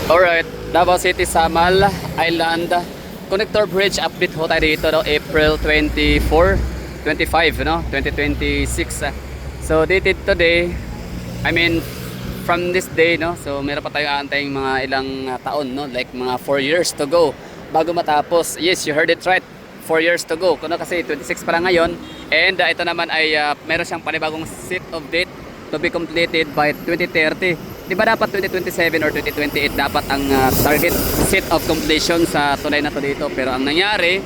Alright, Davao City, Samal Island Connector Bridge update ho tayo dito, no? April 24, 25, no? 2026. So dated today, I mean from this day, no? So meron pa tayong aantaying mga ilang taon, no? Like mga 4 years to go bago matapos. Yes, you heard it right. 4 years to go. Kuno kasi 26 pa lang ngayon. And ito naman ay meron siyang panibagong set of date to be completed by 2030. Di ba dapat 2027 or 2028 dapat ang target set of completion sa tulay na to dito, pero ang nangyari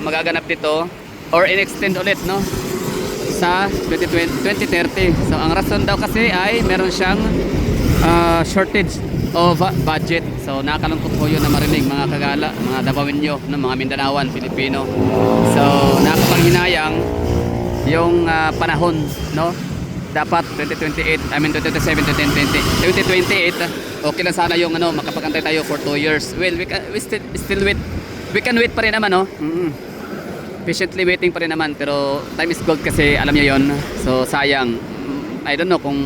magaganap dito or in-extend ulit, no, sa 2030. So ang rason daw kasi ay meron siyang shortage of budget. So nakakalungkot po yun na marinig, mga kagala, mga Davaoenyo, no, mga Mindanaoan, Pilipino. So nakapanghinayang yung panahon, no. Dapat 2028, I mean 2027 to 2028, okay lang sana yung makapagantay tayo for 2 years. Well, we still wait. We can wait pa rin naman, no. Patiently waiting pa rin naman, pero time is gold kasi, alam niyo yon. So sayang. I don't know kung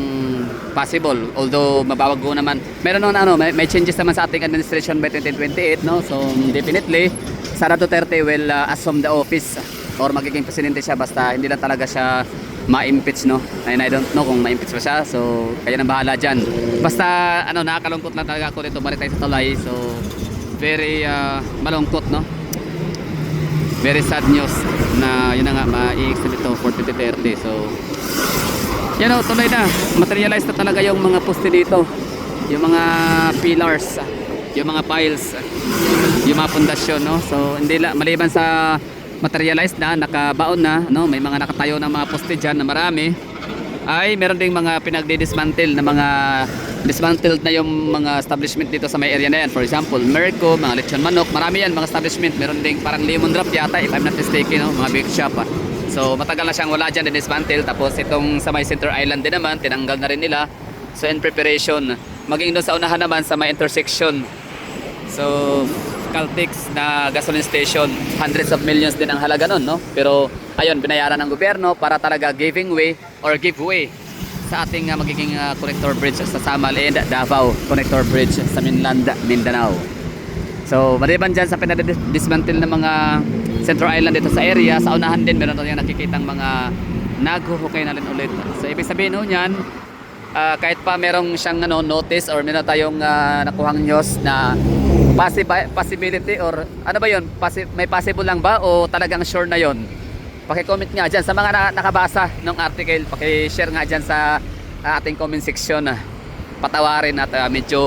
possible, although mababago naman. Meron may changes naman sa ating administration by 2028, no. So definitely Sara Duterte will assume the office or magiging presidente siya, basta hindi lang talaga siya ma-impeach, no. And I don't know kung ma-impeach pa siya, so kaya nang bahala dyan. Basta nakakalungkot lang talaga ako dito, balik tayo sa tulay. So very malungkot, no. Very sad news na yun na nga, ma-i-extend ito for 2030. So yan, tuloy na, materialize na talaga yung mga poste dito, yung mga pillars, yung mga piles, yung mga pundasyon, no. So hindi lang maliban sa materialized na, nakabaon na, no, may mga nakatayo ng mga poste dyan na marami, ay meron ding mga pinagdi-dismantle na mga dismantled na yung mga establishment dito sa may area na yan. For example, Merco, mga lechon manok, marami yan mga establishment. Meron ding parang lemon drop yata, if I'm not mistaken, no, mga bake shop. So matagal na siyang wala dyan, dismantle. Tapos itong sa may Center Island din naman, tinanggal na rin nila. So in preparation, maging doon sa unahan naman sa may intersection, so Caltex na gasoline station, hundreds of millions din ang halaga nun, no? Pero ayun, binayaran ng gobyerno para talaga giving way or give way sa ating magiging connector bridge sa Samal and Davao Connector Bridge sa mainland Mindanao. So maliban dyan sa pinadismantle ng mga Central Island dito sa area, sa unahan din meron tayong nakikitang mga naghuhukay na rin ulit. So ibig sabihin niyan, kahit pa merong siyang notice or meron tayong nakuhang news na possibility or ano ba yun, may possible lang ba o talagang sure na yon? Paki-comment nga dyan sa mga nakabasa ng article, paki-share nga dyan sa ating comment section. Patawarin at medyo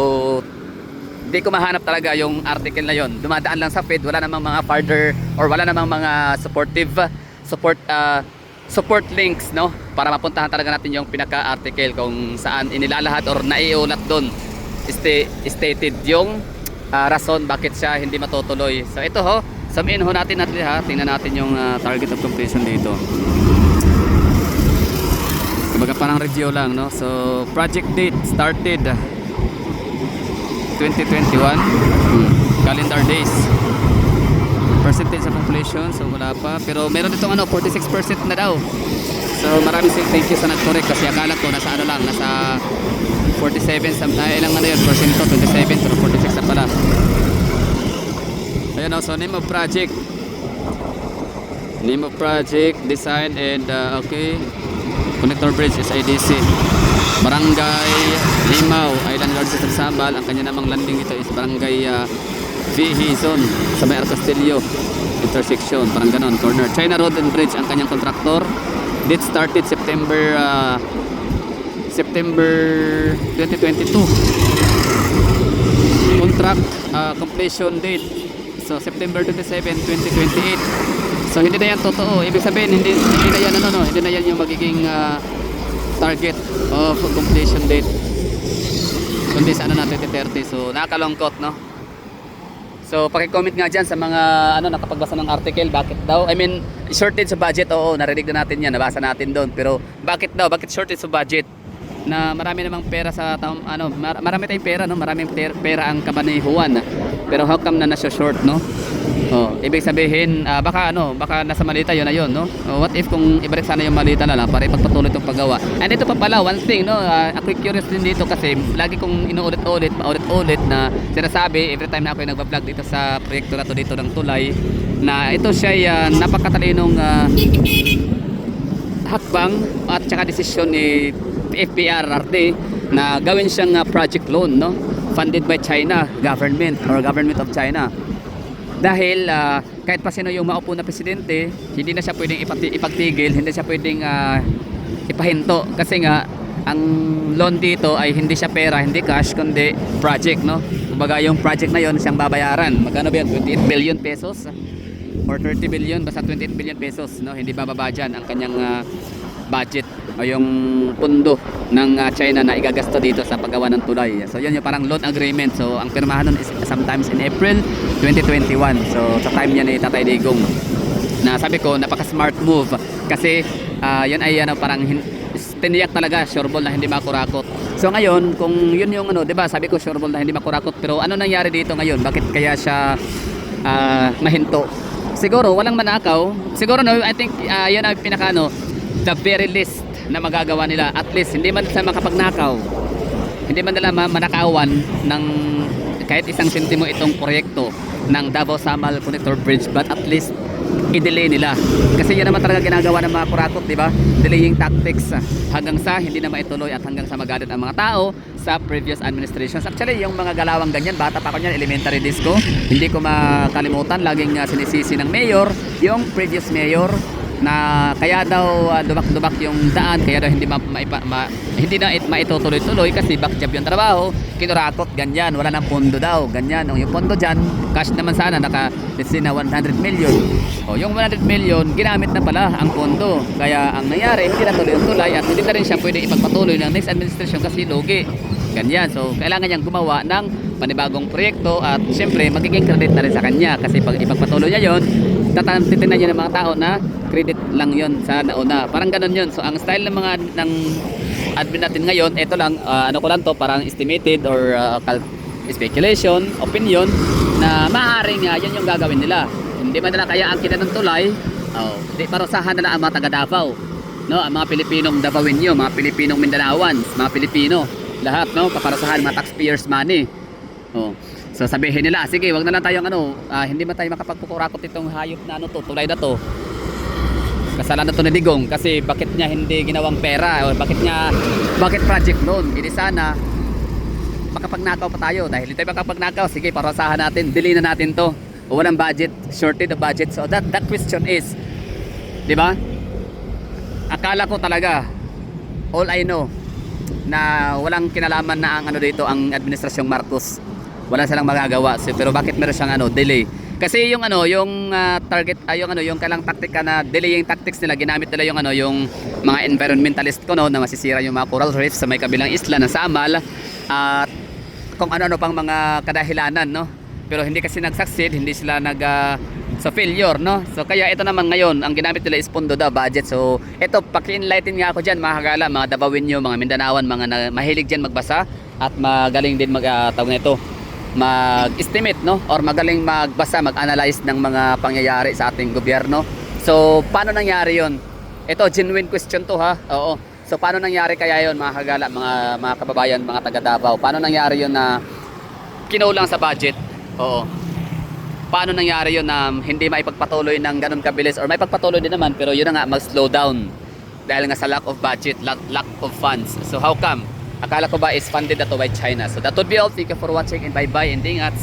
di ko mahanap talaga yung article na yon. Dumadaan lang sa feed, wala namang mga further or wala namang mga support links, no, para mapuntahan talaga natin yung pinaka-article kung saan inilalahat or naiulat doon stated yung rason bakit siya hindi matutuloy. So ito ho, samain ho natin ha, tingnan natin yung target of completion dito. Kumbaga parang review lang, no. So project date started 2021, calendar days, percentage of completion, so wala pa, pero meron ditong 46% na daw. So maraming thank you sa nag-correct kasi akala ko nasa nasa 47 ilang yun, percento, 27 pero 46 na pala. Ayan, so name of project, design and okay, connector bridge is IDC, Barangay Limao, Island Guard System Samal. Ang kanya namang landing ito is Barangay Vihizon sa may Castillo intersection, parang ganon, corner. China Road and Bridge ang kanyang contractor. Date started September 2022. Contract completion date, so September 27, 2028. So hindi na yan totoo. Ibig sabihin hindi na yan hindi na yan yung magiging target of completion date, kundi sa na 2030. So nakakalungkot, no. So paki-comment nga dyan sa mga nakapagbasa ng article, bakit daw, I mean shortage sa budget. Oo, narinig na natin yan, nabasa natin doon, pero bakit shortage sa budget na marami namang pera sa marami tayong pera, no, maraming pera ang kabanihuan Pero how come na short, no? Oh, ibig sabihin baka nasa malita yun na yun, no? What if kung ibalik sana yung malita na lang para ipagpatuloy itong paggawa. And ito pa pala one thing, no? Ako curious din dito kasi lagi kong paulit-ulit na sinasabi every time na ako yung nagba-vlog dito sa proyekto na to dito ng tulay na ito siya napakatalinong hakbang at saka desisyon ni FPRRD na gawin siyang project loan, no? Funded by China government or government of China. Dahil kahit pa sino yung maupo na presidente, hindi na siya pwedeng ipagtigil, hindi siya pwedeng ipahinto kasi nga ang loan dito ay hindi siya pera, hindi cash kundi project, no? Kumbaga yung project na yon siyang babayaran. Magkano ba yan? 28 billion pesos or 30 billion, basta 28 billion pesos, no? Hindi bababa dyan ang kanyang budget o yung pundo ng China na igagasto dito sa paggawa ng tulay. So yun yung parang loan agreement. So ang pirmahan nun is sometimes in April 2021. So sa time niya ni Tatay Digong na sabi ko napaka smart move kasi yun ay parang tiniyak talaga sureball na hindi makurakot. So ngayon kung yun yung 'di ba sabi ko sureball na hindi makurakot, pero ano nangyari dito ngayon? Bakit kaya siya mahinto? Siguro walang manakaw. Siguro I think yun ang pinaka the very least na magagawa nila, at least hindi man sila makapagnakaw, hindi man nila manakawan ng kahit isang sentimo itong proyekto ng Davao-Samal Connector Bridge, but at least i-delay nila kasi yan naman talaga ginagawa ng mga kurakot, di ba? Delaying tactics hanggang sa hindi na maituloy at hanggang sa magalit ang mga tao sa previous administrations. Actually yung mga galawang ganyan, bata pa ako niyan, elementary disco, hindi ko makalimutan, laging sinisisi ng mayor yung previous mayor na kaya daw dubak-dubak yung daan, kaya daw hindi hindi na maitutuloy-tuloy kasi backjob yung trabaho, kinurakot ganyan, wala nang pondo daw ganyan. Yung pondo dyan cash naman sana, let's say na 100 million, yung 100 million ginamit na pala ang pondo, kaya ang nangyari hindi na tuloy-tuloy at hindi na rin siya pwede ipagpatuloy ng next administration kasi lugi ganyan. So kailangan niyang gumawa ng panibagong proyekto at syempre magiging credit na rin sa kanya kasi pag ipagpatuloy niya yon, titinan niya ng mga tao na credit lang yon sa nauna, parang ganun yon. So ang style ng mga ng admin natin ngayon, ito lang ko lang to, parang estimated or speculation, opinion na maaaring yan yung gagawin nila. Hindi man nila kaya ang kita ng tulay, di parusahan nila ang mga taga Davao, no? Ang mga Pilipinong Davaoenyo, mga Pilipinong Mindanaoans, mga Pilipino lahat, no? Paparusahan mga taxpayers money. So sabihin nila, sige, wag na lang tayong hindi man tayo makapagpukurakot itong hayop na tulay na to. Kasalanan to ni Digong kasi bakit niya hindi ginawang pera o bakit project loan? Hindi sana makapagnakaw pa tayo. Dahil hindi tayo makapagnakaw, sige, parusahan natin, delay na natin to. O walang budget, shorted the budget. So that question is, di ba? Akala ko talaga, all I know, na walang kinalaman na ang dito, ang administrasyong Marcos. Wala silang magagawa. So, pero bakit meron siyang delay? Kasi yung target yung kailang taktika na delaying tactics nila, ginamit nila yung mga environmentalist ko, no, na masisira yung mga coral reefs sa may kabilang isla ng Samal at kung ano pang mga kadahilanan, no. Pero hindi kasi nag-succeed, hindi sila sa failure, no. So kaya ito naman ngayon, ang ginamit nila is pondo daw, budget. So ito, paki-enlighten nga ako diyan, mga kagala, mga Davaoenyo, mga Mindanaoan, mga mahilig diyan magbasa at magaling din tawag nito, mag-estimate, no, or magaling magbasa, mag-analyze ng mga pangyayari sa ating gobyerno. So paano nangyari yon? Ito genuine question to, ha. Oo. So paano nangyari kaya yon, mga kagala, mga kababayan, mga taga Davao? Paano nangyari yon na kinulang sa budget? Oo. Paano nangyari yon na hindi maipagpatuloy ng ganun kabilis, or maipagpatuloy din naman pero yun na nga, mag-slow down dahil nga sa lack of budget, lack of funds. So how come? Akala ko ba is funded na to by China? So that would be all. Thank you for watching and bye bye and ingat.